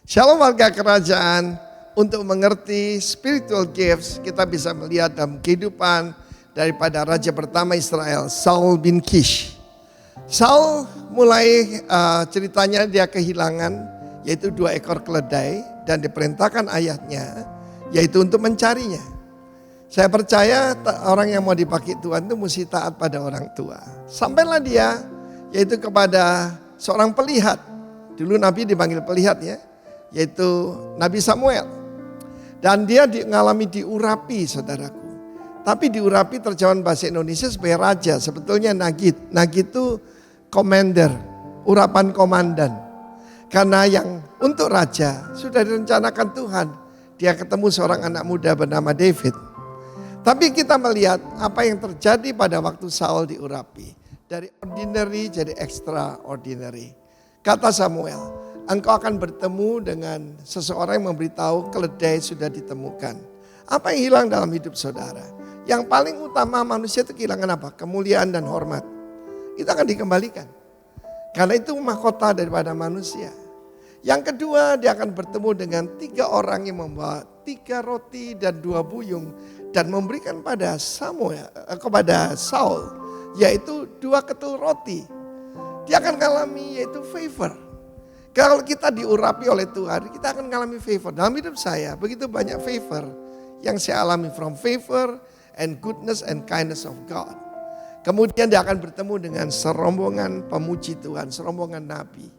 Shalom warga kerajaan, untuk mengerti spiritual gifts kita bisa melihat dalam kehidupan daripada raja pertama Israel, Saul bin Kish. Saul mulai ceritanya dia kehilangan yaitu 2 ekor keledai dan diperintahkan ayahnya yaitu untuk mencarinya. Saya percaya orang yang mau dipakai Tuhan itu mesti taat pada orang tua. Sampailah dia yaitu kepada seorang pelihat. Dulu Nabi dipanggil pelihat ya. Yaitu Nabi Samuel. Dan dia mengalami diurapi saudaraku. Tapi diurapi terjemahan bahasa Indonesia sebagai raja. Sebetulnya Nagid. Nagid itu commander, urapan komandan. Karena yang untuk raja sudah direncanakan Tuhan. Dia ketemu seorang anak muda bernama David. Tapi kita melihat apa yang terjadi pada waktu Saul diurapi. Dari ordinary jadi extraordinary. Kata Samuel, engkau akan bertemu dengan seseorang yang memberitahu keledai sudah ditemukan. Apa yang hilang dalam hidup saudara? Yang paling utama manusia itu kehilangan apa? Kemuliaan dan hormat. Itu akan dikembalikan. Karena itu mahkota daripada manusia. Yang kedua, dia akan bertemu dengan 3 orang yang membawa 3 roti dan 2 buyung. Dan memberikan pada kepada Saul, yaitu 2 ketul roti. Dia akan mengalami yaitu favor. Kalau kita diurapi oleh Tuhan, kita akan mengalami favor. Dalam hidup saya, begitu banyak favor yang saya alami from favor and goodness and kindness of God. Kemudian dia akan bertemu dengan serombongan pemuji Tuhan, serombongan nabi.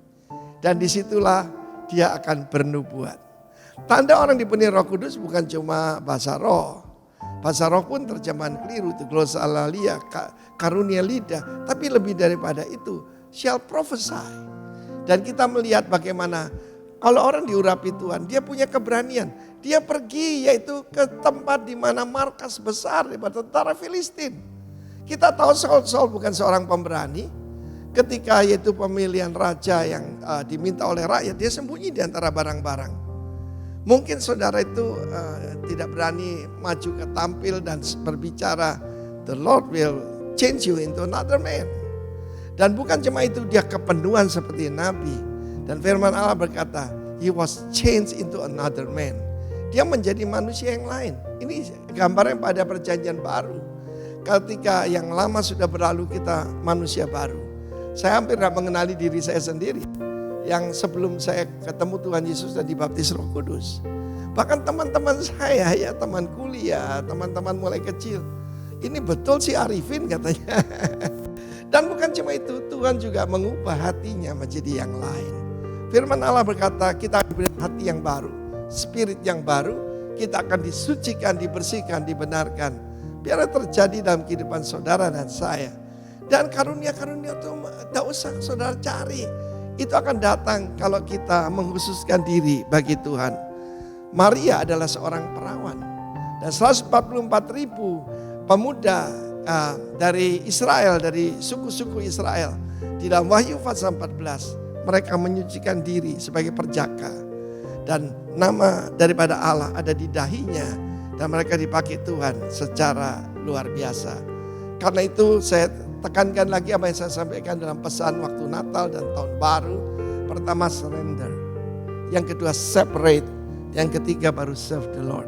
Dan disitulah dia akan bernubuat. Tanda orang dipenuhi Roh Kudus bukan cuma bahasa roh. Bahasa roh pun terjemahan keliru, itu glossolalia, karunia lidah. Tapi lebih daripada itu, shall prophesy. Dan kita melihat bagaimana kalau orang diurapi Tuhan, dia punya keberanian. Dia pergi yaitu ke tempat di mana markas besar daripada tentara Filistin. Kita tahu Saul bukan seorang pemberani. Ketika yaitu pemilihan raja yang diminta oleh rakyat, dia sembunyi di antara barang-barang. Mungkin saudara itu tidak berani maju ke tampil dan berbicara, the Lord will change you into another man. Dan bukan cuma itu, dia kepenuhan seperti Nabi. Dan firman Allah berkata, he was changed into another man. Dia menjadi manusia yang lain. Ini gambaran pada perjanjian baru. Ketika yang lama sudah berlalu, kita manusia baru. Saya hampir tidak mengenali diri saya sendiri. Yang sebelum saya ketemu Tuhan Yesus dan dibaptis Roh Kudus. Bahkan teman-teman saya, ya teman kuliah, teman-teman mulai kecil. Ini betul si Arifin katanya. Dan bukan cuma itu, Tuhan juga mengubah hatinya menjadi yang lain. Firman Allah berkata, kita diberi hati yang baru, spirit yang baru, kita akan disucikan, dibersihkan, dibenarkan. Biar terjadi dalam kehidupan saudara dan saya. Dan karunia-karunia itu tidak usah saudara cari. Itu akan datang kalau kita mengkhususkan diri bagi Tuhan. Maria adalah seorang perawan. Dan 144.000 pemuda dari Israel, dari suku-suku Israel. Di dalam Wahyu pasal 14, mereka menyucikan diri sebagai perjaka. Dan nama daripada Allah ada di dahinya. Dan mereka dipakai Tuhan secara luar biasa. Karena itu saya tekankan lagi apa yang saya sampaikan dalam pesan waktu Natal dan Tahun Baru. Pertama surrender. Yang kedua separate. Yang ketiga baru serve the Lord.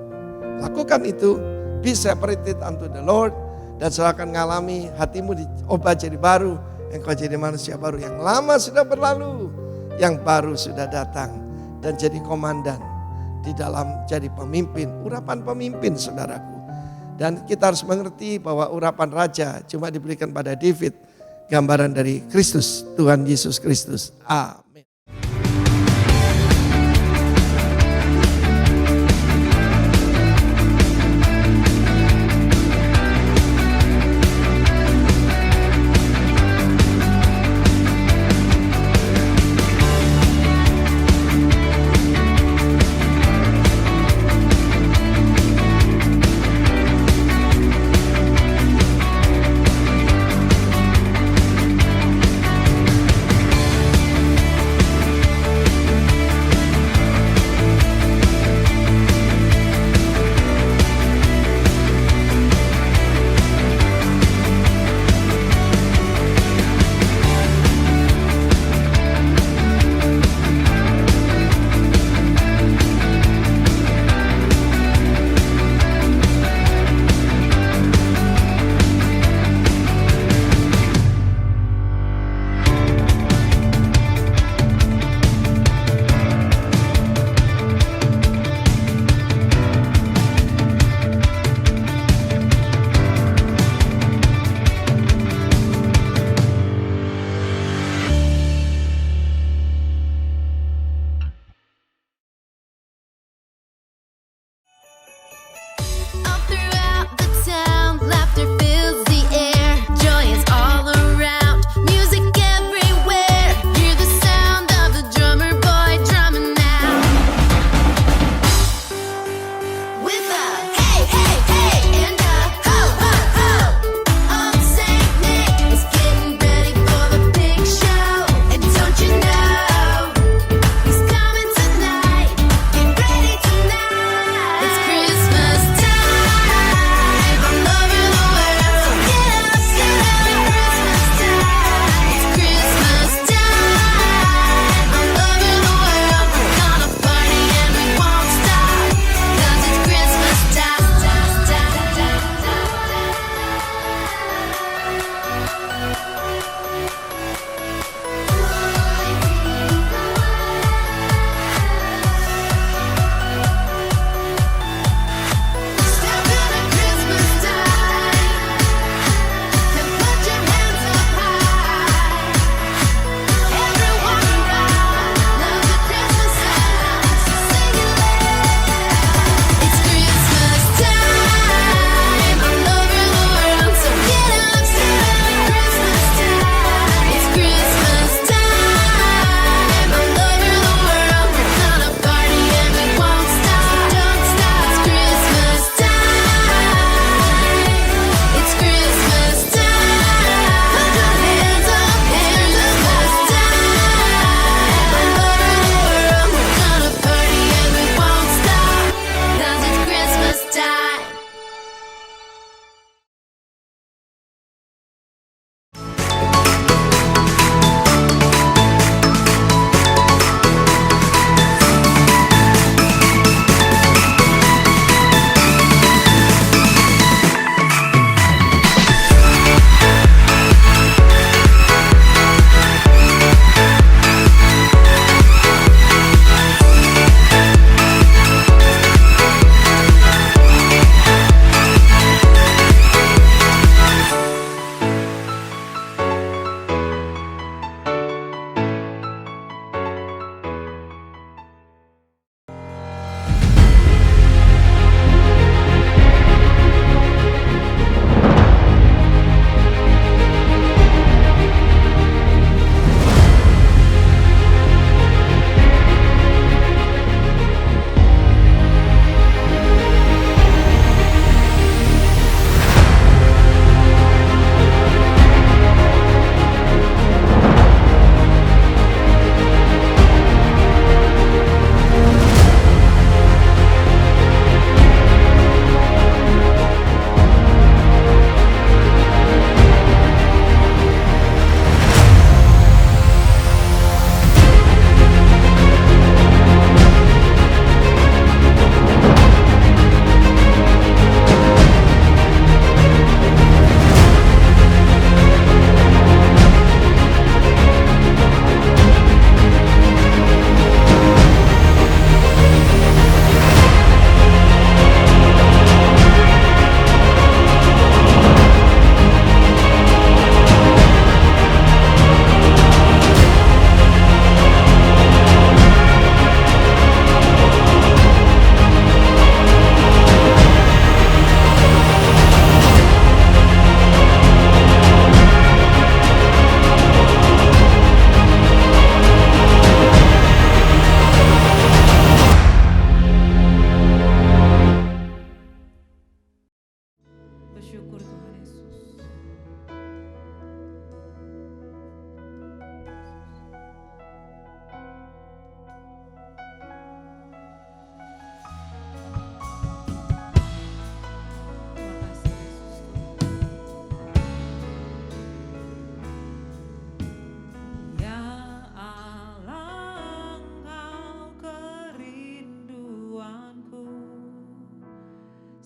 Lakukan itu. Be separated unto the Lord. Dan saudara akan mengalami hatimu diubah jadi baru. Engkau jadi manusia baru. Yang lama sudah berlalu. Yang baru sudah datang. Dan jadi komandan. Di dalam jadi pemimpin. Urapan pemimpin saudaraku. Dan kita harus mengerti bahwa urapan raja cuma diberikan pada David. Gambaran dari Kristus. Tuhan Yesus Kristus. Amin.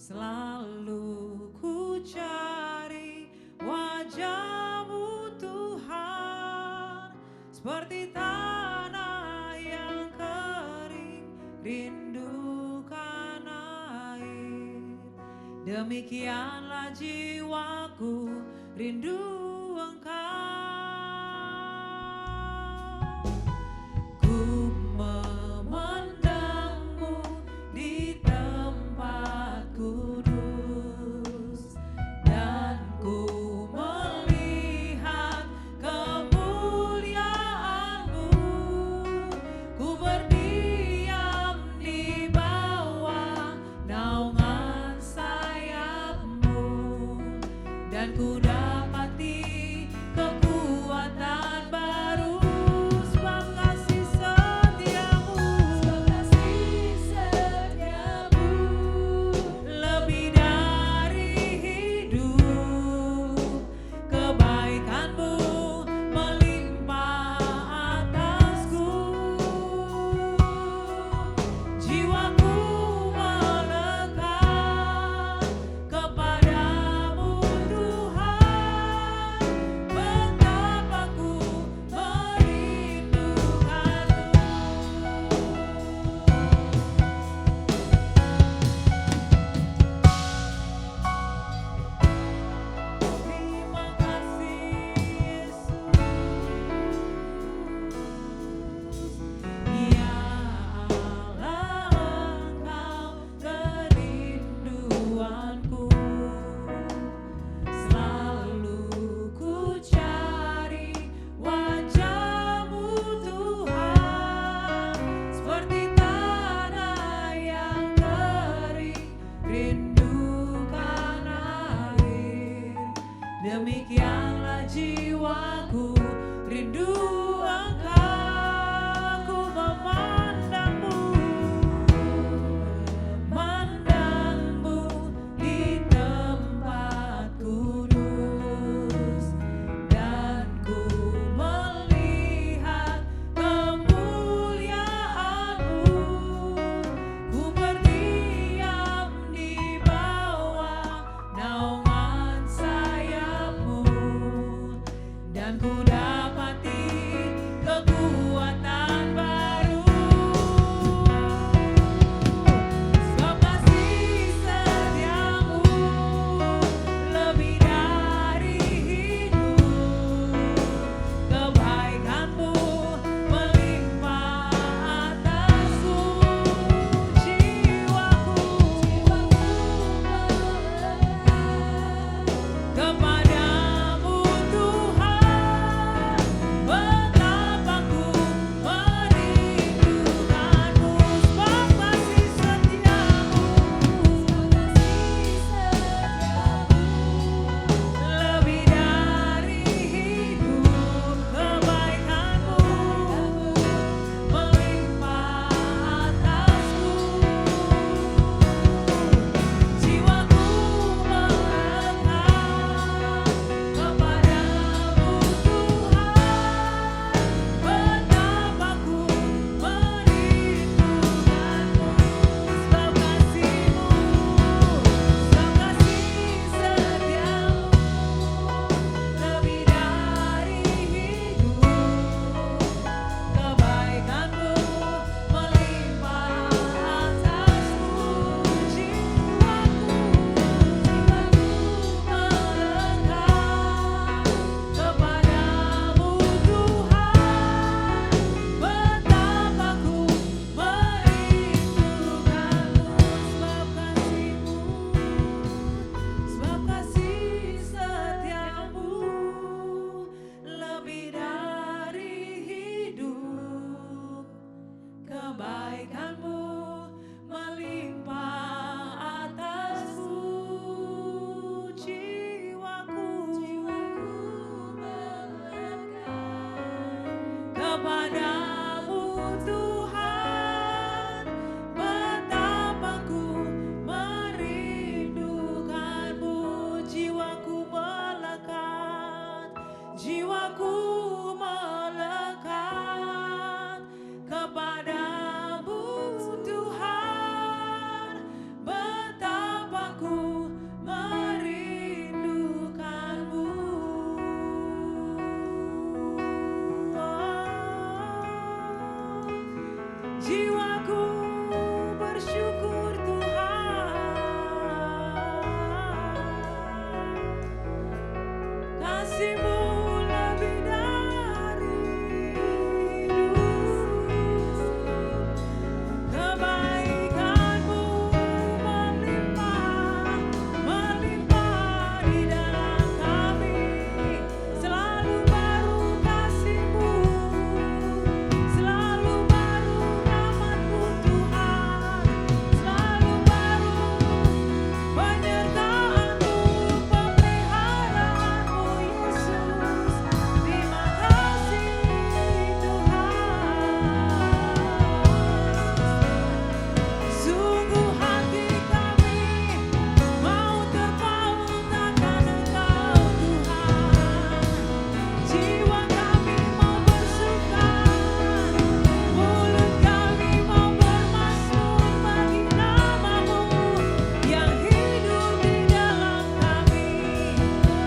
Selalu ku cari wajah-Mu Tuhan, seperti tanah yang kering rindukan air. Demikianlah jiwaku rindu Engkau. Ku memandang-Mu di tempat kudus, dan ku melihat kemuliaan-Mu. Ku berdiam di bawah naungan sayap-Mu, dan ku dapati kekuatan baru sebab kasih setiamu, lebih dari hidup. Kebaikan-Mu melimpah atasku. Jiwaku melekat kepadamu Tuhan, betapa ku merindukan-Mu. Terima kasih Yesus. Ya Allah, Engkau kerinduanku. Selalu ku cari wajah-Mu Tuhan, seperti tanah yang kering rindukan air. Demikianlah jiwaku rindu Engkau. Ku memandang-Mu di tempat kudus, dan ku melihat kemuliaan-Mu. Ku berdiam di bawah naungan sayap-Mu, dan ku dapati kekuatan baru. Sebab kasih setiamu lebih dari hidup. Kebaikan-Mu melimpah atasku. Jiwaku kepadamu Tuhan, betapa ku merindukan-Mu. Sebab kasih setiamu lebih dari hidup. Kebaikan-Mu melimpah atasku. Jiwaku melekat kepadamu Tuhan, betapa ku merindukan-Mu. Sebab kasih-Mu, sebab kasih setiamu lebih dari hidup. Kebaikan-Mu melimpah atasku. Jiwaku melekat kepadamu Tuhan, betapa ku merindukan-Mu. Sebab kasih-Mu, sebab kasih setiamu lebih dari hidup. Kebaikan-Mu melimpah atasku. Jiwaku melekat kepadamu Tuhan, betapa ku merindukan-Mu. Jiwaku melekat, jiwaku melekat kepadamu Tuhan, betapa ku kasih-Mu lebih dari hidup. Kebaikan-Mu melimpah, melimpah di dalam kami. Selalu baru kasih-Mu, selalu baru rahmat-Mu Tuhan, selalu baru penyertaan-Mu, pemeliharaanmu Yesus. Terima kasih Tuhan. Sungguh hati kami mau terpaut akan Engkau Tuhan. Jiwa kami mau bersuka, mulut kami mau bermasmur bagi nama-Mu yang hidup di dalam kami.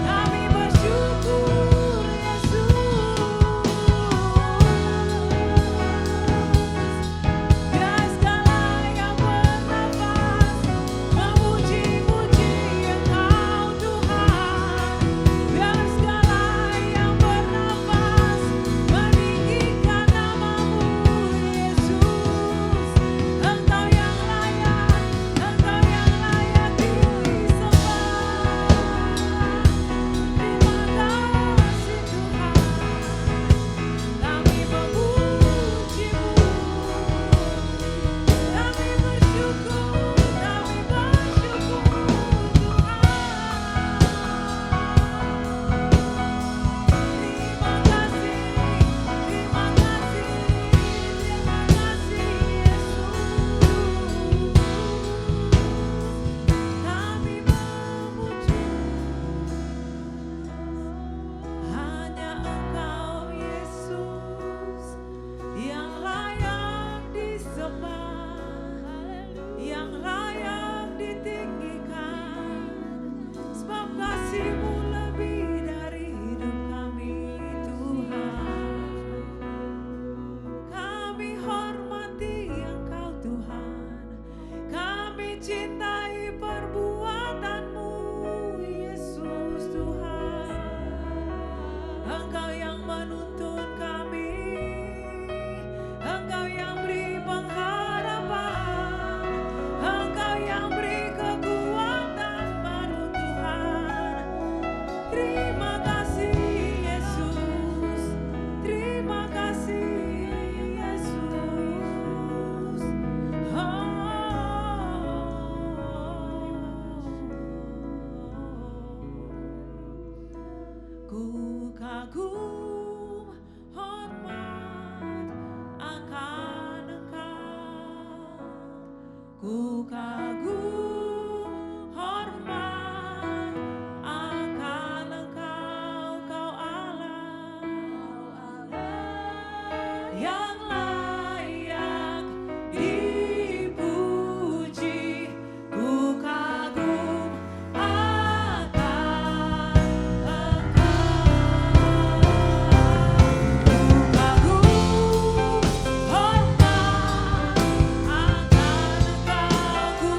Kami bersyukur Yesus. Biar segala yang bernafas memuji-muji Engkau Tuhan. Biar segala yang bernafas meninggikan nama-Mu Yesus. Engkau yang layak, Engkau yang layak disembah. Terima kasih Tuhan. Kami memuji-Mu, kami bersyukur Hanya Engkau Yesus yang layak disembah, yang layak ditinggikan. Sebab kasih-Mu lebih dari hidup kami Tuhan. Kami hormati Engkau Tuhan, kami cintai perbuatan-Mu Yesus Tuhan. Engkau yang menuntun kami, Engkau yang beri pengharapan, Engkau yang beri kekuatan baru Tuhan. Terima kasih Yesus, terima kasih Yesus. Ku kagum hormat akan Engkau, ku kagum hormat akan Engkau, Kau Allah yang layak dipuji. Ku kagum akan Engkau, ku kagum hormat akan Engkau, ku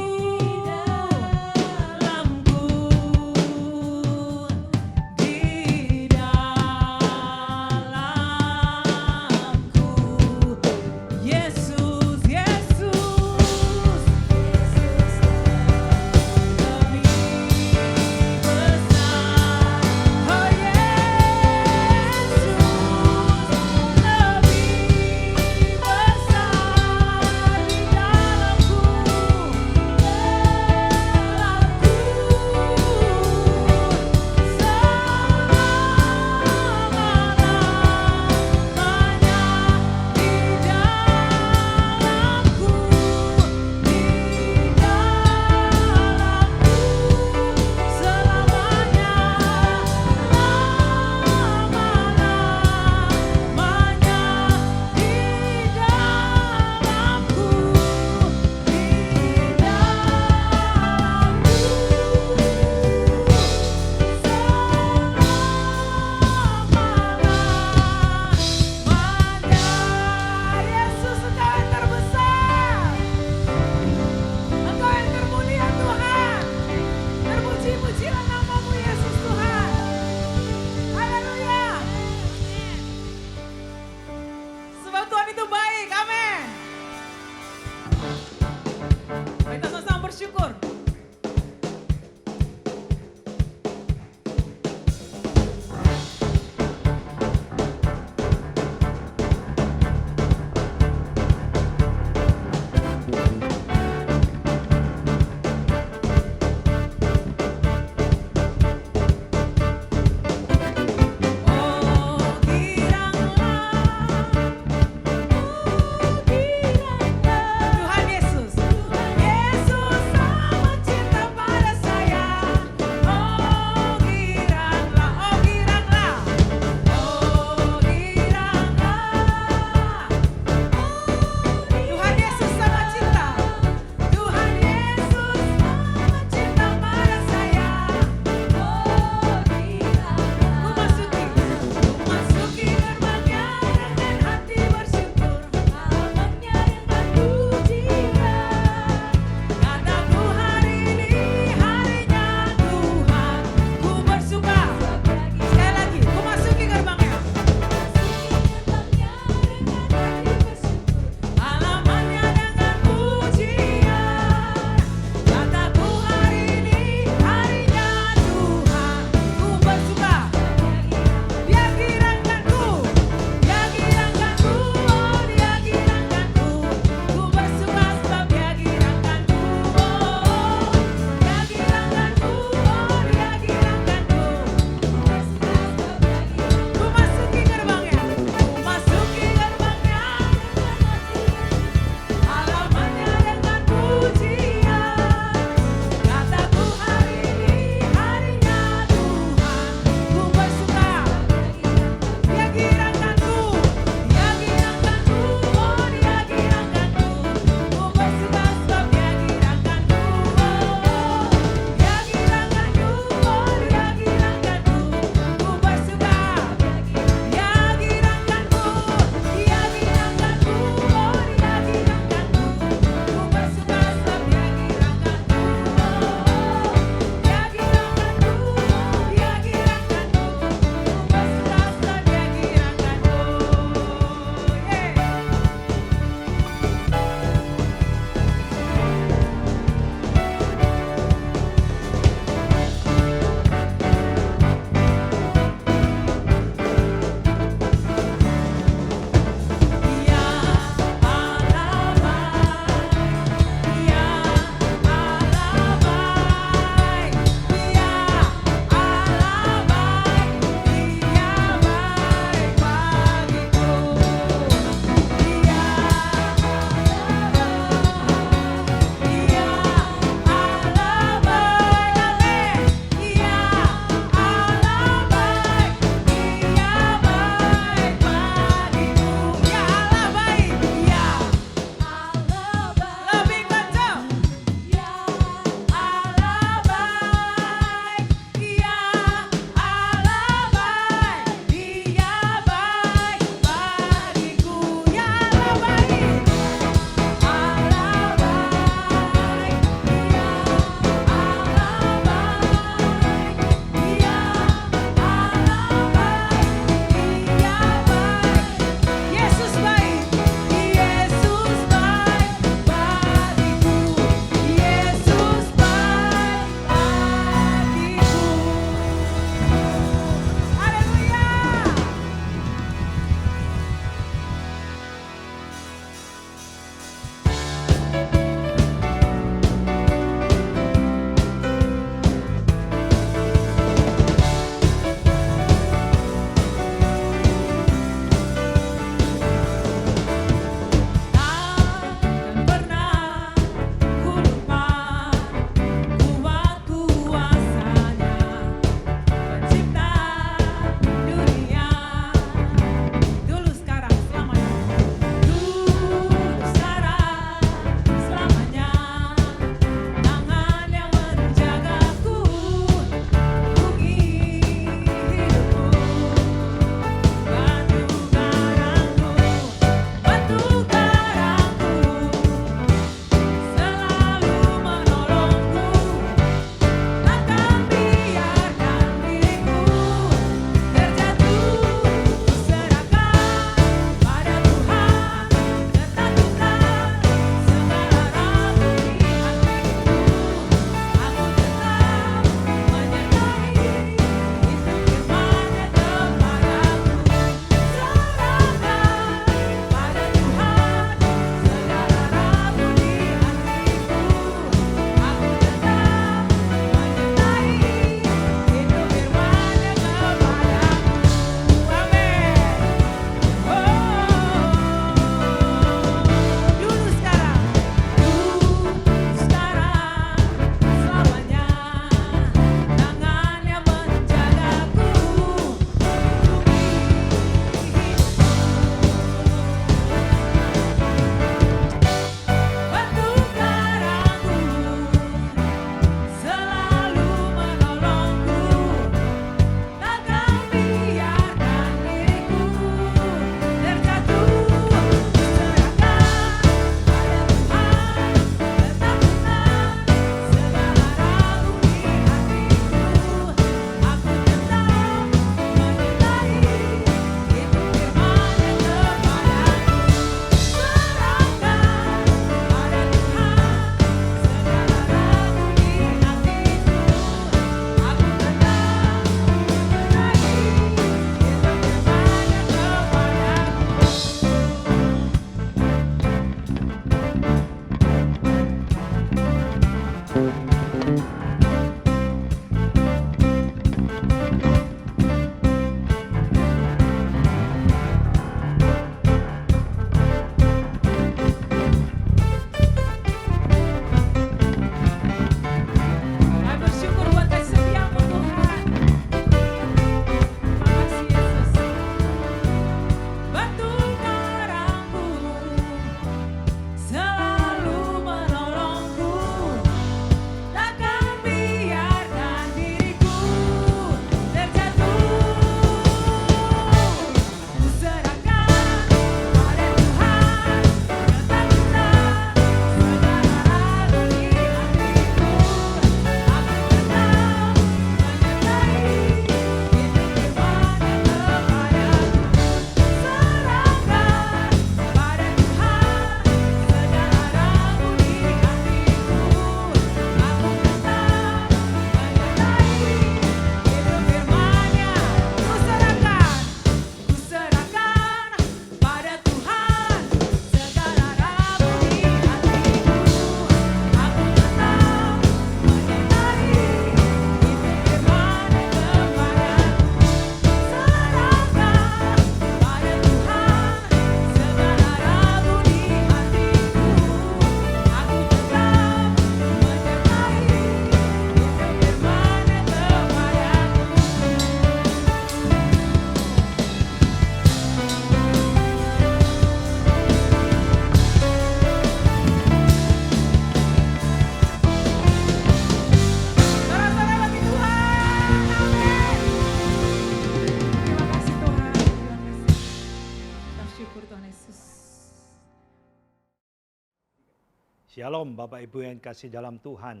Shalom Bapak Ibu yang kasih dalam Tuhan.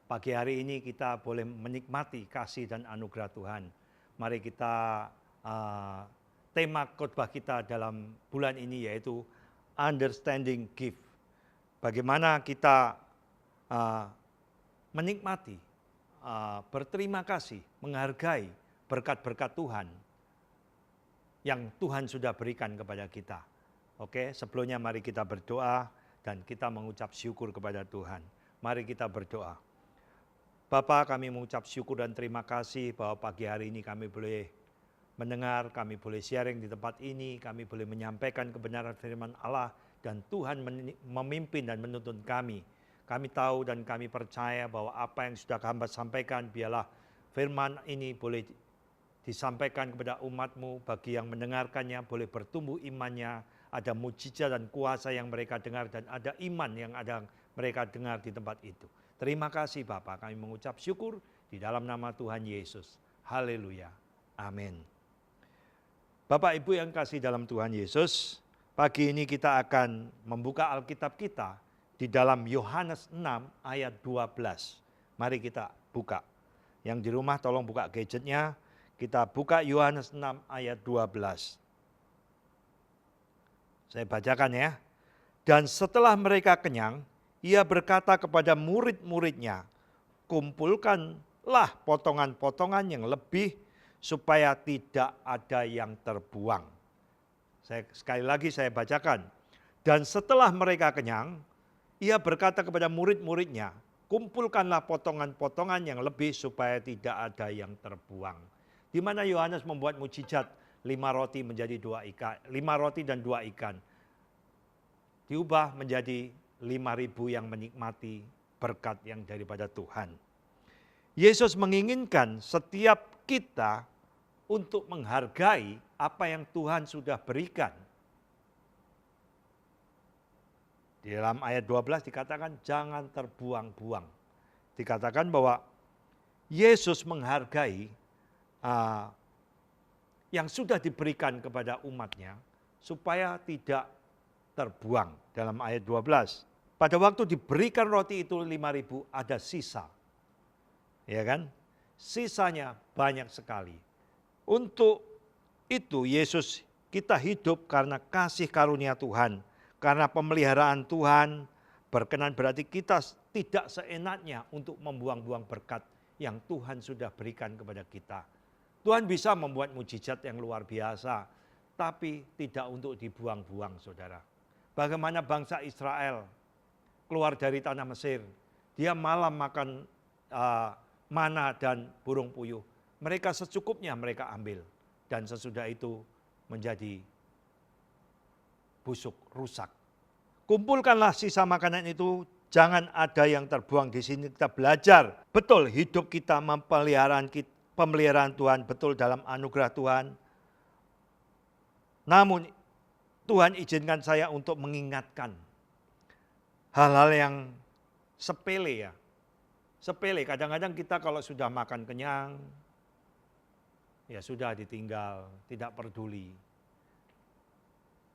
Pagi hari ini kita boleh menikmati kasih dan anugerah Tuhan. Mari kita tema khotbah kita dalam bulan ini yaitu Understanding Gift. Bagaimana kita menikmati, berterima kasih, menghargai berkat-berkat Tuhan yang Tuhan sudah berikan kepada kita. Oke, sebelumnya mari kita berdoa dan kita mengucap syukur kepada Tuhan. Mari kita berdoa. Bapa, kami mengucap syukur dan terima kasih bahwa pagi hari ini kami boleh mendengar, kami boleh sharing di tempat ini, kami boleh menyampaikan kebenaran firman Allah dan Tuhan memimpin dan menuntun kami. Kami tahu dan kami percaya bahwa apa yang sudah hamba sampaikan biarlah firman ini boleh disampaikan kepada umat-Mu, bagi yang mendengarkannya boleh bertumbuh imannya, ada mujizat dan kuasa yang mereka dengar dan ada iman yang ada mereka dengar di tempat itu. Terima kasih Bapa, kami mengucap syukur di dalam nama Tuhan Yesus. Haleluya. Amin. Bapak Ibu yang kasih dalam Tuhan Yesus, pagi ini kita akan membuka Alkitab kita di dalam Yohanes 6 ayat 12. Mari kita buka. Yang di rumah tolong buka gadgetnya. Kita buka Yohanes 6 ayat 12. Saya bacakan ya. Dan setelah mereka kenyang, ia berkata kepada murid-muridnya, kumpulkanlah potongan-potongan yang lebih supaya tidak ada yang terbuang. Sekali lagi saya bacakan. Dan setelah mereka kenyang, ia berkata kepada murid-muridnya, kumpulkanlah potongan-potongan yang lebih supaya tidak ada yang terbuang. Di mana Yohanes membuat mujizat 5 roti menjadi 2 ikan, 5 roti dan 2 ikan. Diubah menjadi 5.000 yang menikmati berkat yang daripada Tuhan. Yesus menginginkan setiap kita untuk menghargai apa yang Tuhan sudah berikan. Di dalam ayat 12 dikatakan jangan terbuang-buang. Dikatakan bahwa Yesus menghargai yang sudah diberikan kepada umatnya supaya tidak terbuang. Dalam ayat 12. Pada waktu diberikan roti itu 5.000 ada sisa. Ya kan? Sisanya banyak sekali. Untuk itu Yesus kita hidup karena kasih karunia Tuhan. Karena pemeliharaan Tuhan berkenan berarti kita tidak seenaknya untuk membuang-buang berkat yang Tuhan sudah berikan kepada kita. Tuhan bisa membuat mujizat yang luar biasa, tapi tidak untuk dibuang-buang saudara. Bagaimana bangsa Israel keluar dari tanah Mesir, dia malam makan mana dan burung puyuh. Mereka secukupnya mereka ambil dan sesudah itu menjadi busuk, rusak. Kumpulkanlah sisa makanan itu, jangan ada yang terbuang. Di sini kita belajar betul hidup kita pemeliharaan Tuhan betul dalam anugerah Tuhan. Namun Tuhan izinkan saya untuk mengingatkan hal-hal yang sepele ya. Sepele, kadang-kadang kita kalau sudah makan kenyang, ya sudah ditinggal, tidak peduli.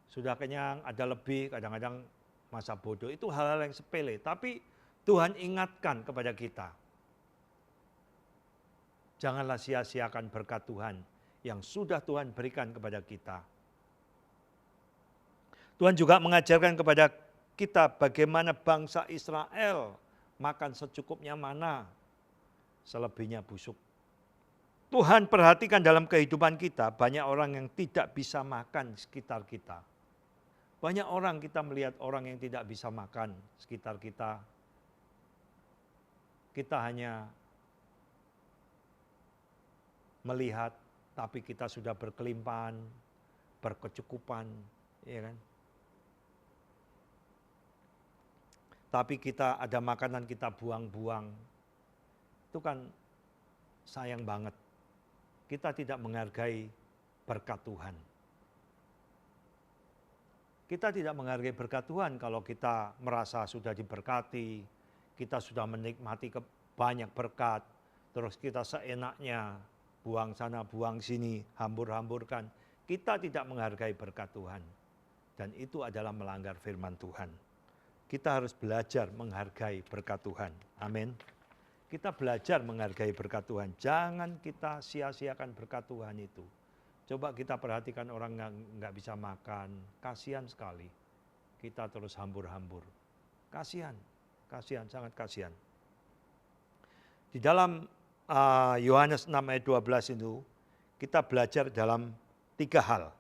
Sudah kenyang, ada lebih, kadang-kadang masa bodoh. Itu hal-hal yang sepele, tapi Tuhan ingatkan kepada kita. Janganlah sia-siakan berkat Tuhan yang sudah Tuhan berikan kepada kita. Tuhan juga mengajarkan kepada kita bagaimana bangsa Israel makan secukupnya mana, selebihnya busuk. Tuhan perhatikan dalam kehidupan kita, banyak orang yang tidak bisa makan di sekitar kita. Banyak orang kita melihat orang yang tidak bisa makan sekitar kita. Kita hanya melihat, tapi kita sudah berkelimpahan, berkecukupan, ya kan? Tapi kita ada makanan kita buang-buang, itu kan sayang banget. Kita tidak menghargai berkat Tuhan. Kita tidak menghargai berkat Tuhan kalau kita merasa sudah diberkati, kita sudah menikmati banyak berkat, terus kita seenaknya buang sana, buang sini, hambur-hamburkan. Kita tidak menghargai berkat Tuhan. Dan itu adalah melanggar firman Tuhan. kita harus belajar menghargai berkat Tuhan. Amin. Kita belajar menghargai berkat Tuhan. Jangan kita sia-siakan berkat Tuhan itu. Coba kita perhatikan orang nggak bisa makan. Kasihan sekali. Kita terus hambur-hambur. Kasihan, sangat kasihan. Di dalam Yohanes 6 ayat 12 itu, kita belajar dalam 3 hal.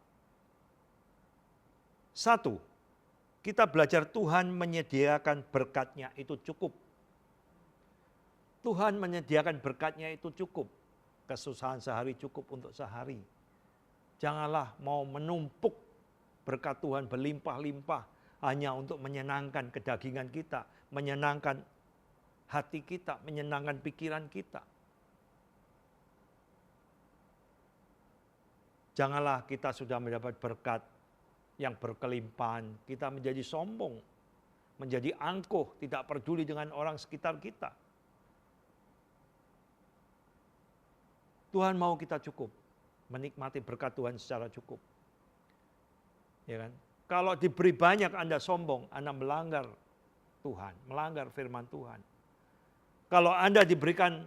1, kita belajar Tuhan menyediakan berkat-Nya itu cukup. Tuhan menyediakan berkat-Nya itu cukup. Kesusahan sehari cukup untuk sehari. Janganlah mau menumpuk berkat Tuhan berlimpah-limpah hanya untuk menyenangkan kedagingan kita, menyenangkan hati kita, menyenangkan pikiran kita. Janganlah kita sudah mendapat berkat yang berkelimpahan, kita menjadi sombong, menjadi angkuh, tidak peduli dengan orang sekitar kita. Tuhan mau kita cukup, menikmati berkat Tuhan secara cukup. Ya kan? Kalau diberi banyak Anda sombong, Anda melanggar Tuhan, melanggar firman Tuhan. Kalau Anda diberikan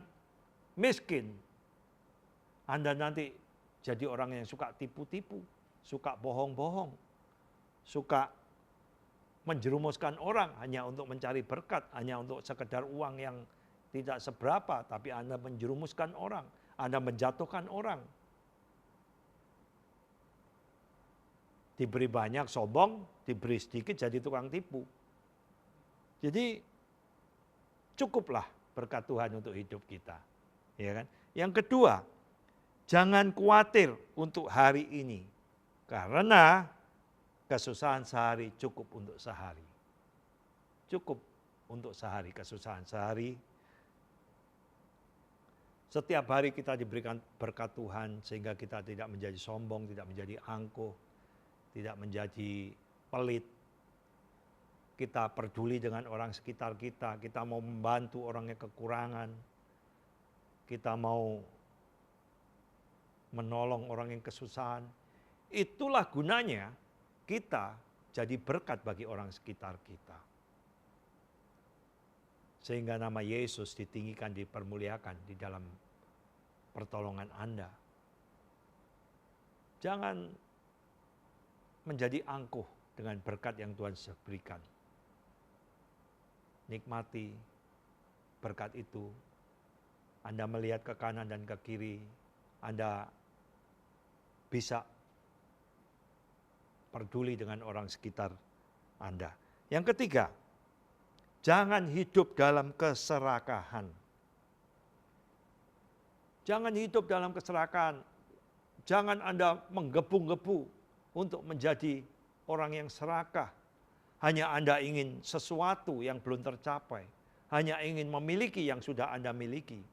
miskin, Anda nanti jadi orang yang suka tipu-tipu, suka bohong-bohong, suka menjerumuskan orang hanya untuk mencari berkat, hanya untuk sekedar uang yang tidak seberapa, tapi Anda menjerumuskan orang, Anda menjatuhkan orang. Diberi banyak sombong, diberi sedikit jadi tukang tipu. Jadi cukuplah berkat Tuhan untuk hidup kita. Ya kan? Yang kedua, jangan khawatir untuk hari ini. Karena kesusahan sehari cukup untuk sehari. Cukup untuk sehari, kesusahan sehari. Setiap hari kita diberikan berkat Tuhan sehingga kita tidak menjadi sombong, tidak menjadi angkuh, tidak menjadi pelit. Kita peduli dengan orang sekitar kita, kita mau membantu orang yang kekurangan, kita mau menolong orang yang kesusahan. Itulah gunanya kita jadi berkat bagi orang sekitar kita. Sehingga nama Yesus ditinggikan, dipermuliakan di dalam pertolongan Anda. Jangan menjadi angkuh dengan berkat yang Tuhan berikan. Nikmati berkat itu. Anda melihat ke kanan dan ke kiri, Anda bisa peduli dengan orang sekitar Anda. Yang ketiga, jangan hidup dalam keserakahan. Jangan hidup dalam keserakahan. Jangan Anda menggebu-gebu untuk menjadi orang yang serakah. Hanya Anda ingin sesuatu yang belum tercapai. Hanya ingin memiliki yang sudah Anda miliki.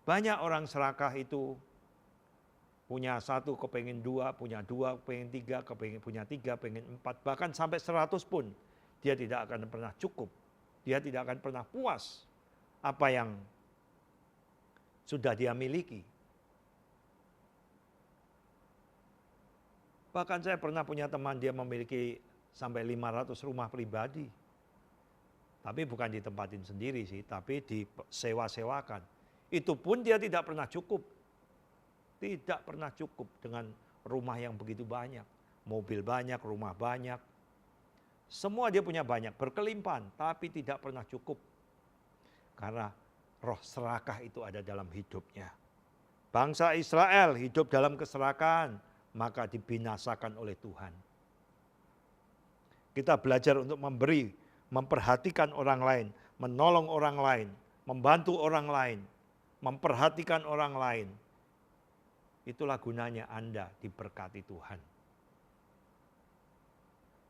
Banyak orang serakah itu punya 1, kepengen 2, punya 2, kepengen 3, kepengen punya 3, pengen 4, bahkan sampai 100 pun dia tidak akan pernah cukup. Dia tidak akan pernah puas apa yang sudah dia miliki. Bahkan saya pernah punya teman, dia memiliki sampai 500 rumah pribadi. Tapi bukan ditempatin sendiri sih, tapi disewa-sewakan. Itu pun dia tidak pernah cukup. Tidak pernah cukup dengan rumah yang begitu banyak. Mobil banyak, rumah banyak. Semua dia punya banyak, berkelimpahan, tapi tidak pernah cukup. Karena roh serakah itu ada dalam hidupnya. Bangsa Israel hidup dalam keserakahan, maka dibinasakan oleh Tuhan. Kita belajar untuk memberi, memperhatikan orang lain, menolong orang lain, membantu orang lain, memperhatikan orang lain. Itulah gunanya Anda diberkati Tuhan.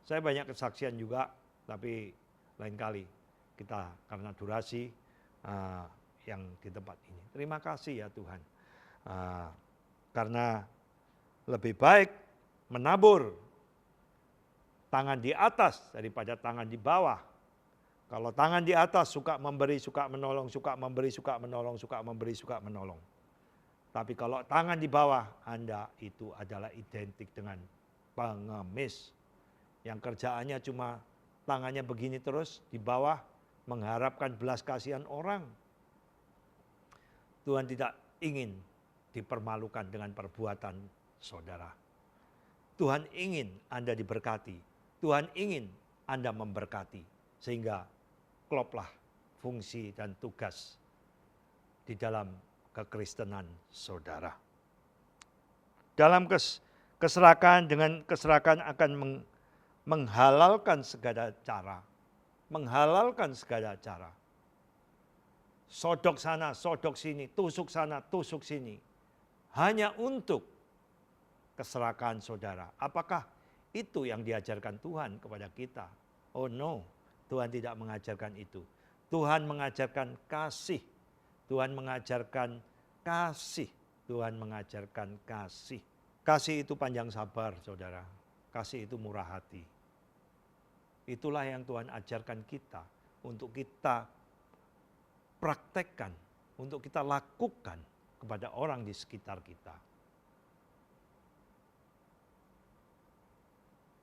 Saya banyak kesaksian juga, tapi lain kali kita karena durasi yang di tempat ini. Terima kasih ya Tuhan. Karena lebih baik menabur tangan di atas daripada tangan di bawah. Kalau tangan di atas suka memberi, suka menolong, suka memberi, suka menolong, suka memberi, suka menolong. Tapi kalau tangan di bawah, Anda itu adalah identik dengan pengemis. Yang kerjaannya cuma tangannya begini terus di bawah mengharapkan belas kasihan orang. Tuhan tidak ingin dipermalukan dengan perbuatan saudara. Tuhan ingin Anda diberkati. Tuhan ingin Anda memberkati. Sehingga kloplah fungsi dan tugas di dalam kekristenan saudara. Dalam keserakan, dengan keserakan akan menghalalkan segala cara. Menghalalkan segala cara. Sodok sana, sodok sini, tusuk sana, tusuk sini. Hanya untuk keserakan saudara. Apakah itu yang diajarkan Tuhan kepada kita? Oh no, Tuhan tidak mengajarkan itu. Tuhan mengajarkan kasih. Tuhan mengajarkan kasih. Tuhan mengajarkan kasih. Kasih itu panjang sabar, saudara. Kasih itu murah hati. Itulah yang Tuhan ajarkan kita untuk kita praktekkan, untuk kita lakukan kepada orang di sekitar kita.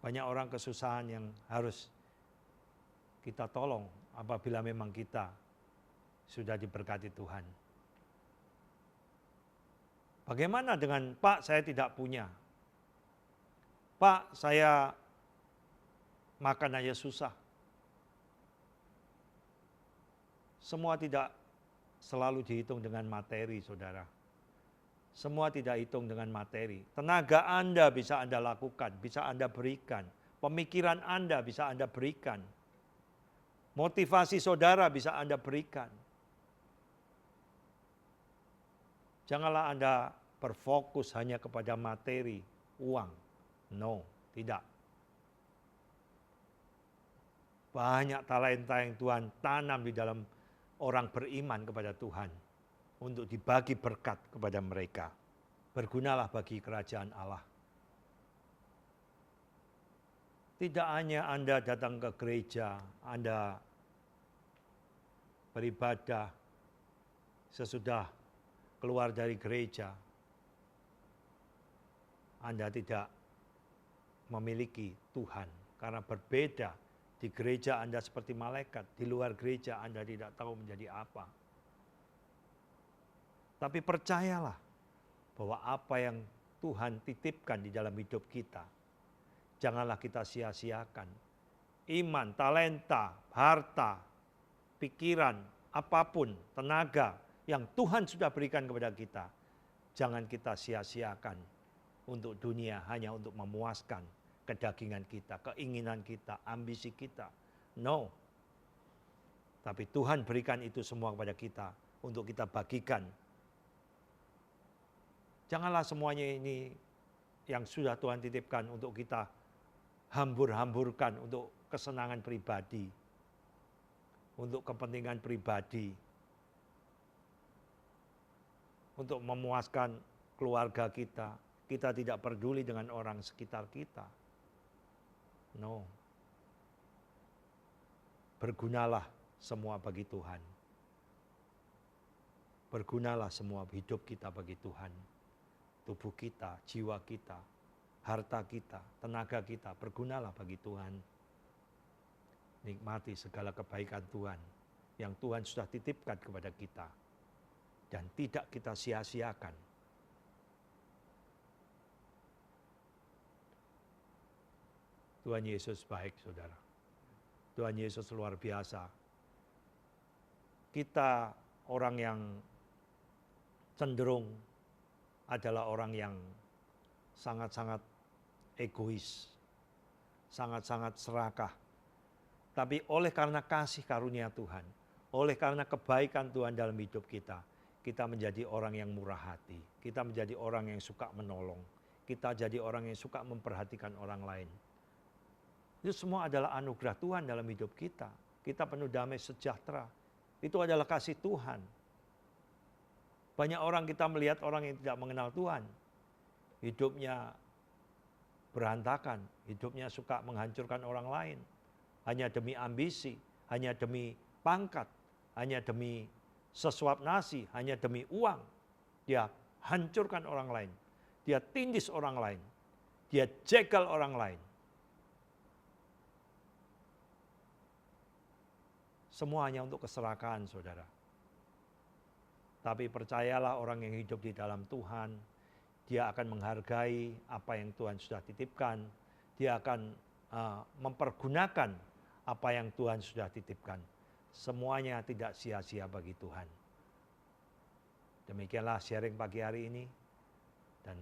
Banyak orang kesusahan yang harus kita tolong apabila memang kita sudah diberkati Tuhan. Bagaimana dengan Pak, saya tidak punya. Pak, saya makan aja susah. Semua tidak selalu dihitung dengan materi, saudara. Semua tidak hitung dengan materi. Tenaga Anda bisa Anda lakukan, bisa Anda berikan. Pemikiran Anda bisa Anda berikan. Motivasi saudara bisa Anda berikan. Janganlah Anda berfokus hanya kepada materi, uang. No, tidak. Banyak talenta yang Tuhan tanam di dalam orang beriman kepada Tuhan untuk dibagi berkat kepada mereka. Bergunalah bagi kerajaan Allah. Tidak hanya Anda datang ke gereja, Anda beribadah sesudah keluar dari gereja, Anda tidak memiliki Tuhan. Karena berbeda, di gereja Anda seperti malaikat, di luar gereja Anda tidak tahu menjadi apa. Tapi percayalah bahwa apa yang Tuhan titipkan di dalam hidup kita, janganlah kita sia-siakan. Iman, talenta, harta, pikiran, apapun, tenaga yang Tuhan sudah berikan kepada kita, jangan kita sia-siakan untuk dunia hanya untuk memuaskan kedagingan kita, keinginan kita, ambisi kita. No. Tapi Tuhan berikan itu semua kepada kita untuk kita bagikan. Janganlah semuanya ini yang sudah Tuhan titipkan untuk kita hambur-hamburkan untuk kesenangan pribadi, untuk kepentingan pribadi, untuk memuaskan keluarga kita. Kita tidak peduli dengan orang sekitar kita. No. Bergunalah semua bagi Tuhan. Bergunalah semua hidup kita bagi Tuhan. Tubuh kita, jiwa kita, harta kita, tenaga kita, bergunalah bagi Tuhan. Nikmati segala kebaikan Tuhan yang Tuhan sudah titipkan kepada kita. Dan tidak kita sia-siakan. Tuhan Yesus baik, saudara. Tuhan Yesus luar biasa. Kita orang yang cenderung adalah orang yang sangat-sangat egois, sangat-sangat serakah. Tapi oleh karena kasih karunia Tuhan, oleh karena kebaikan Tuhan dalam hidup kita, kita menjadi orang yang murah hati. Kita menjadi orang yang suka menolong. Kita jadi orang yang suka memperhatikan orang lain. Itu semua adalah anugerah Tuhan dalam hidup kita. Kita penuh damai sejahtera. Itu adalah kasih Tuhan. Banyak orang kita melihat orang yang tidak mengenal Tuhan. Hidupnya berantakan. Hidupnya suka menghancurkan orang lain. Hanya demi ambisi. Hanya demi pangkat. Hanya demi sesuap nasi. Hanya demi uang. Dia hancurkan orang lain. Dia tindis orang lain. Dia jegal orang lain. semuanya untuk keserakahan saudara. Tapi percayalah orang yang hidup di dalam Tuhan, dia akan menghargai apa yang Tuhan sudah titipkan. Dia akan mempergunakan apa yang Tuhan sudah titipkan. Semuanya tidak sia-sia bagi Tuhan. Demikianlah sharing pagi hari ini. Dan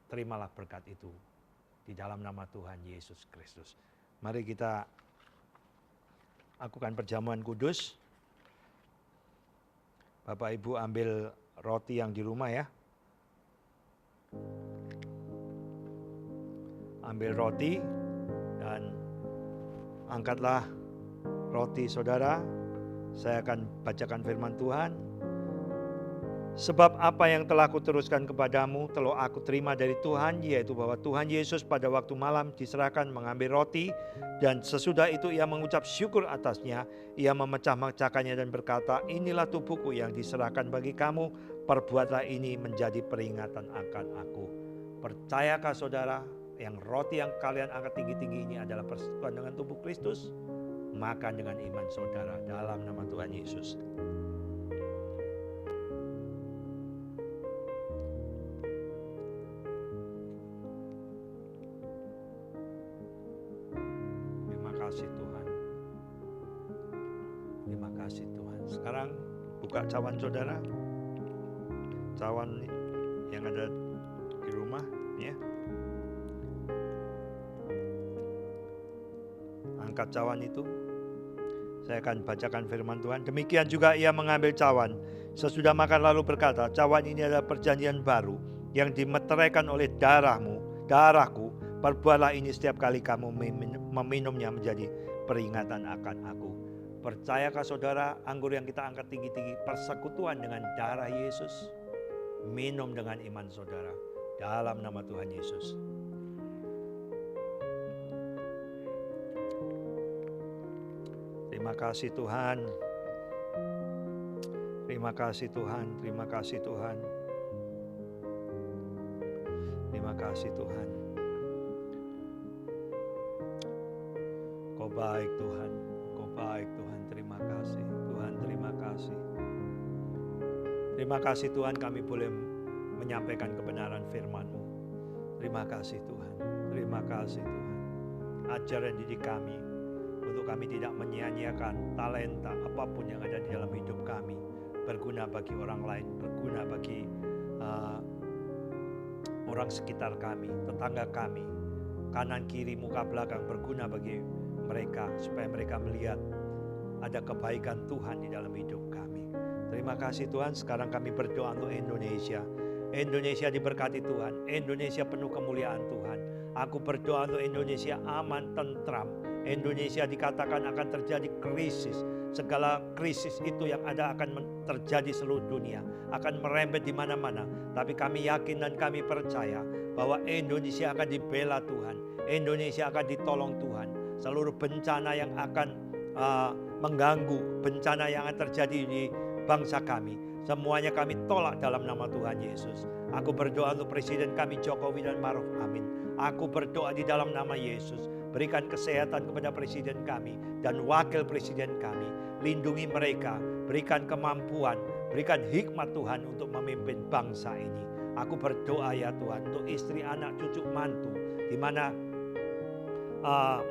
terimalah berkat itu di dalam nama Tuhan Yesus Kristus. Mari kita lakukan perjamuan kudus. Bapak Ibu ambil roti yang di rumah ya. Ambil roti dan angkatlah roti saudara. Saya akan bacakan firman Tuhan. Sebab apa yang telah kuteruskan kepadamu telah aku terima dari Tuhan, yaitu bahwa Tuhan Yesus pada waktu malam diserahkan mengambil roti, dan sesudah itu ia mengucap syukur atasnya, ia memecah-mecahkannya dan berkata, inilah tubuhku yang diserahkan bagi kamu, perbuatlah ini menjadi peringatan akan aku. Percayakah saudara, yang roti yang kalian angkat tinggi-tinggi ini adalah persekutuan dengan tubuh Kristus? Makan dengan iman saudara dalam nama Tuhan Yesus. Kasih Tuhan. Terima kasih Tuhan. Sekarang buka cawan saudara. Cawan yang ada di rumah ya. Angkat cawan itu. Saya akan bacakan firman Tuhan. Demikian juga ia mengambil cawan. Sesudah makan lalu berkata, cawan ini adalah perjanjian baru yang dimeteraikan oleh darahku. Perbuatlah ini setiap kali kamu meminumnya menjadi peringatan akan aku. Percayakah saudara, anggur yang kita angkat tinggi-tinggi persekutuan dengan darah Yesus? Minum dengan iman saudara dalam nama Tuhan Yesus. Terima kasih Tuhan. Terima kasih Tuhan. Terima kasih Tuhan. Terima kasih Tuhan. Kau baik Tuhan, Kau baik Tuhan, terima kasih. Tuhan terima kasih. Terima kasih Tuhan kami boleh menyampaikan kebenaran firman-Mu. Terima kasih Tuhan, terima kasih Tuhan. Ajar dan didik kami untuk kami tidak menyia-nyiakan talenta apapun yang ada di dalam hidup kami. Berguna bagi orang lain, berguna bagi orang sekitar kami, tetangga kami, kanan kiri muka belakang, berguna bagi mereka supaya mereka melihat ada kebaikan Tuhan di dalam hidup kami. Terima kasih Tuhan. Sekarang kami berdoa untuk Indonesia. Indonesia diberkati Tuhan. Indonesia penuh kemuliaan Tuhan. Aku berdoa untuk Indonesia aman, tentram. Indonesia dikatakan akan terjadi krisis. Segala krisis itu yang ada akan terjadi seluruh dunia, akan merembet di mana-mana. Tapi kami yakin dan kami percaya bahwa Indonesia akan dibela Tuhan. Indonesia akan ditolong Tuhan. Seluruh bencana yang akan mengganggu, bencana yang akan terjadi di bangsa kami, semuanya kami tolak dalam nama Tuhan Yesus. Aku berdoa untuk Presiden kami Jokowi dan Maruf Amin. Aku berdoa di dalam nama Yesus. Berikan kesehatan kepada Presiden kami dan Wakil Presiden kami. Lindungi mereka, berikan kemampuan, berikan hikmat Tuhan untuk memimpin bangsa ini. Aku berdoa ya Tuhan untuk istri, anak, cucu, mantu, di mana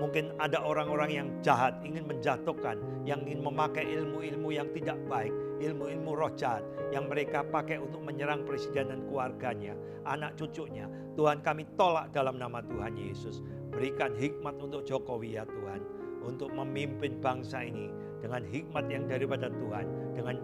mungkin ada orang-orang yang jahat, ingin menjatuhkan, yang ingin memakai ilmu-ilmu yang tidak baik, ilmu-ilmu roh jahat yang mereka pakai untuk menyerang presiden dan keluarganya, anak cucunya. Tuhan kami tolak dalam nama Tuhan Yesus. Berikan hikmat untuk Jokowi ya Tuhan, untuk memimpin bangsa ini dengan hikmat yang daripada Tuhan, dengan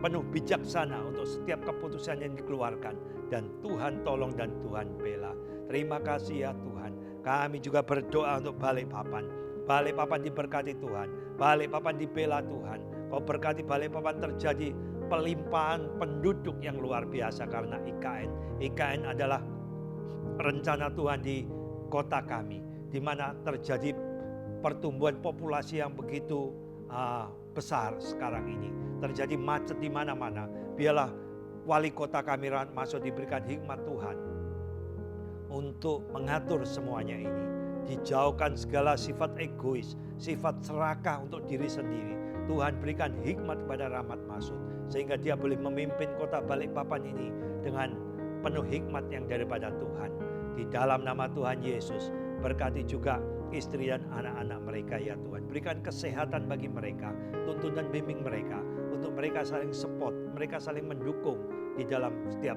penuh bijaksana untuk setiap keputusan yang dikeluarkan. Dan Tuhan tolong dan Tuhan bela. Terima kasih ya Tuhan. Kami juga berdoa untuk Balikpapan. Balikpapan diberkati Tuhan. Balikpapan dibela Tuhan. Kau berkati Balikpapan, terjadi pelimpahan penduduk yang luar biasa karena IKN. IKN adalah rencana Tuhan di kota kami, di mana terjadi pertumbuhan populasi yang begitu besar sekarang ini. Terjadi macet di mana-mana. Biarlah wali kota kami masuk diberikan hikmat Tuhan untuk mengatur semuanya ini. Dijauhkan segala sifat egois, sifat serakah untuk diri sendiri. Tuhan berikan hikmat kepada Rahmat Masud, sehingga dia boleh memimpin kota Balikpapan ini dengan penuh hikmat yang daripada Tuhan. Di dalam nama Tuhan Yesus, berkati juga istri dan anak-anak mereka ya Tuhan. Berikan kesehatan bagi mereka, tuntun dan bimbing mereka, untuk mereka saling support, mereka saling mendukung di dalam setiap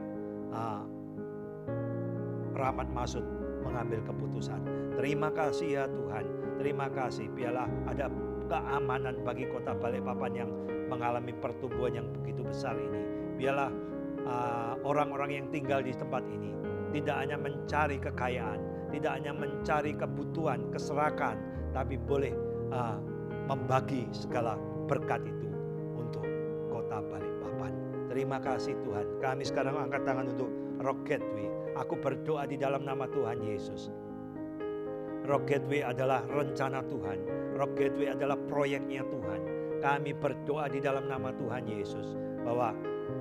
Rahmat Masud mengambil keputusan. Terima kasih ya Tuhan, terima kasih. Biarlah ada keamanan bagi kota Balikpapan yang mengalami pertumbuhan yang begitu besar ini. Biarlah orang-orang yang tinggal di tempat ini tidak hanya mencari kekayaan, tidak hanya mencari kebutuhan, keserakan, tapi boleh membagi segala berkat itu untuk kota Balikpapan. Terima kasih Tuhan. Kami sekarang angkat tangan untuk Rock Gateway. Aku berdoa di dalam nama Tuhan Yesus. Rock Gateway adalah rencana Tuhan. Rock Gateway adalah proyeknya Tuhan. Kami berdoa di dalam nama Tuhan Yesus bahwa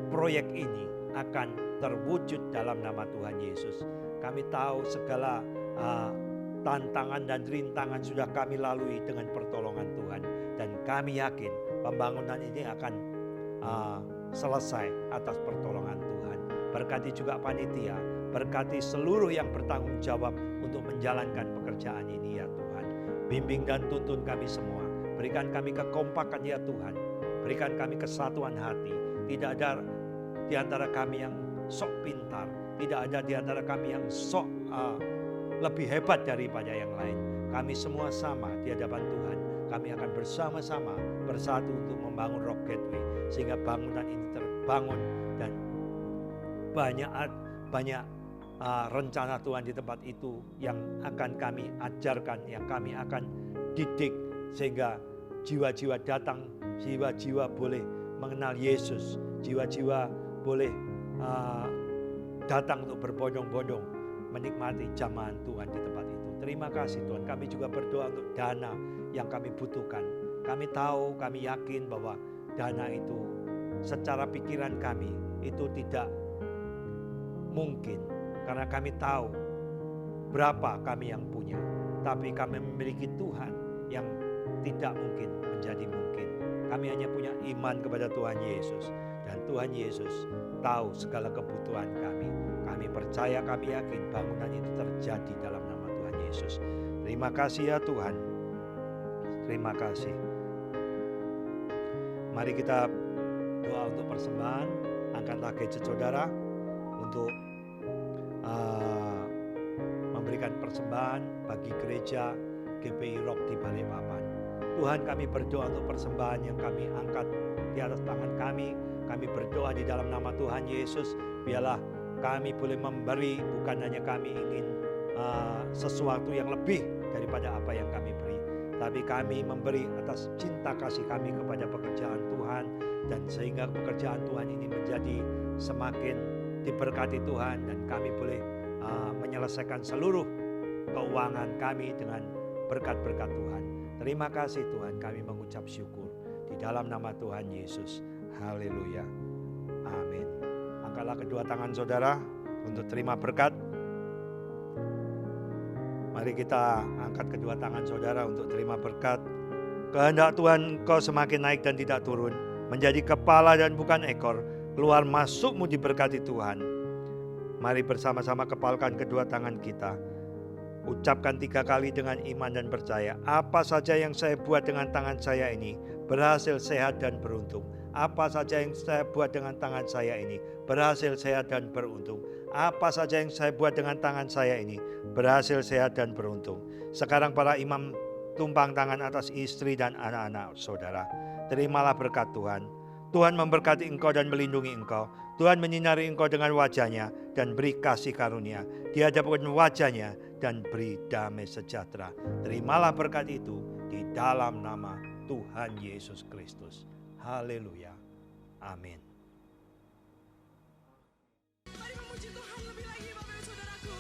proyek ini akan terwujud dalam nama Tuhan Yesus. Kami tahu segala tantangan dan rintangan sudah kami lalui dengan pertolongan Tuhan. Dan kami yakin pembangunan ini akan selesai atas pertolongan Tuhan. Berkati juga panitia, berkati seluruh yang bertanggung jawab untuk menjalankan pekerjaan ini ya Tuhan. Bimbing dan tuntun kami semua. Berikan kami kekompakan ya Tuhan. Berikan kami kesatuan hati. Tidak ada di antara kami yang sok pintar. Tidak ada di antara kami yang sok lebih hebat daripada yang lain. Kami semua sama di hadapan Tuhan. Kami akan bersama-sama bersatu untuk membangun Rock Gateway. Sehingga bangunan ini terbangun dan banyak rencana Tuhan di tempat itu yang akan kami ajarkan, yang kami akan didik, sehingga jiwa-jiwa datang, jiwa-jiwa boleh mengenal Yesus, jiwa-jiwa boleh datang untuk berbondong-bondong menikmati jamahan Tuhan di tempat itu. Terima kasih Tuhan. Kami juga berdoa untuk dana yang kami butuhkan. Kami tahu, kami yakin bahwa dana itu secara pikiran kami itu tidak mungkin, karena kami tahu berapa kami yang punya, tapi kami memiliki Tuhan yang tidak mungkin menjadi mungkin. Kami hanya punya iman kepada Tuhan Yesus, dan Tuhan Yesus tahu segala kebutuhan kami. Kami percaya, kami yakin bangunan itu terjadi dalam nama Tuhan Yesus. Terima kasih ya Tuhan. Terima kasih. Mari kita doa untuk persembahan. Angkatlah gadget saudara untuk memberikan persembahan bagi gereja GPI Rock di Balikpapan. Tuhan, kami berdoa untuk persembahan yang kami angkat di atas tangan kami. Kami berdoa di dalam nama Tuhan Yesus. Biarlah kami boleh memberi, bukan hanya kami ingin sesuatu yang lebih daripada apa yang kami beri, tapi kami memberi atas cinta kasih kami kepada pekerjaan Tuhan, dan sehingga pekerjaan Tuhan ini menjadi semakin diberkati Tuhan, dan kami boleh menyelesaikan seluruh keuangan kami dengan berkat-berkat Tuhan. Terima kasih Tuhan, kami mengucap syukur di dalam nama Tuhan Yesus. Haleluya. Amin. Angkatlah kedua tangan saudara untuk terima berkat. Mari kita angkat kedua tangan saudara untuk terima berkat. Kehendak Tuhan engkau semakin naik dan tidak turun, menjadi kepala dan bukan ekor. Keluar masukmu diberkati Tuhan. Mari bersama-sama kepalkan kedua tangan kita. Ucapkan 3 kali dengan iman dan percaya. Apa saja yang saya buat dengan tangan saya ini berhasil, sehat dan beruntung. Apa saja yang saya buat dengan tangan saya ini berhasil, sehat dan beruntung. Apa saja yang saya buat dengan tangan saya ini berhasil, sehat dan beruntung. Sekarang para imam tumpang tangan atas istri dan anak-anak saudara. Terimalah berkat Tuhan. Tuhan memberkati engkau dan melindungi engkau. Tuhan menyinari engkau dengan wajah-Nya dan beri kasih karunia. Dia hadapan wajah-Nya dan beri damai sejahtera. Terimalah berkat itu di dalam nama Tuhan Yesus Kristus. Haleluya. Amin. Mari memuji Tuhan lebih lagi Bapak dan Saudaraku.